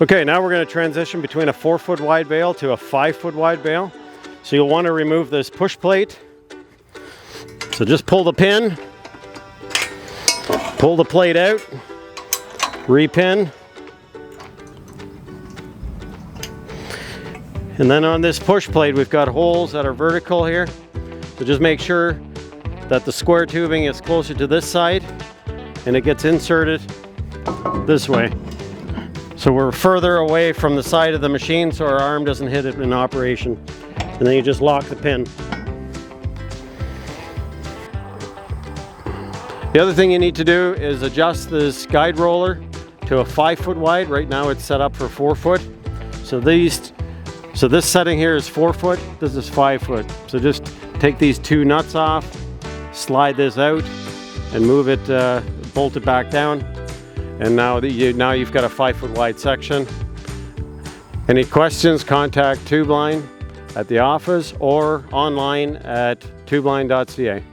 Okay, now we're going to transition between a 4-foot wide bale to a 5-foot wide bale. So you'll want to remove this push plate. So just pull the pin, pull the plate out, repin. And then on this push plate, we've got holes that are vertical here. So just make sure that the square tubing is closer to this side and it gets inserted this way. So we're further away from the side of the machine so our arm doesn't hit it in operation. And then you just lock the pin. The other thing you need to do is adjust this guide roller to a 5-foot wide. Right now it's set up for 4-foot. So this setting here is 4-foot, this is 5-foot. So just take these 2 nuts off, slide this out, and move it, bolt it back down. And now you've got a 5-foot wide section. Any questions, contact Tubeline at the office or online at tubeline.ca.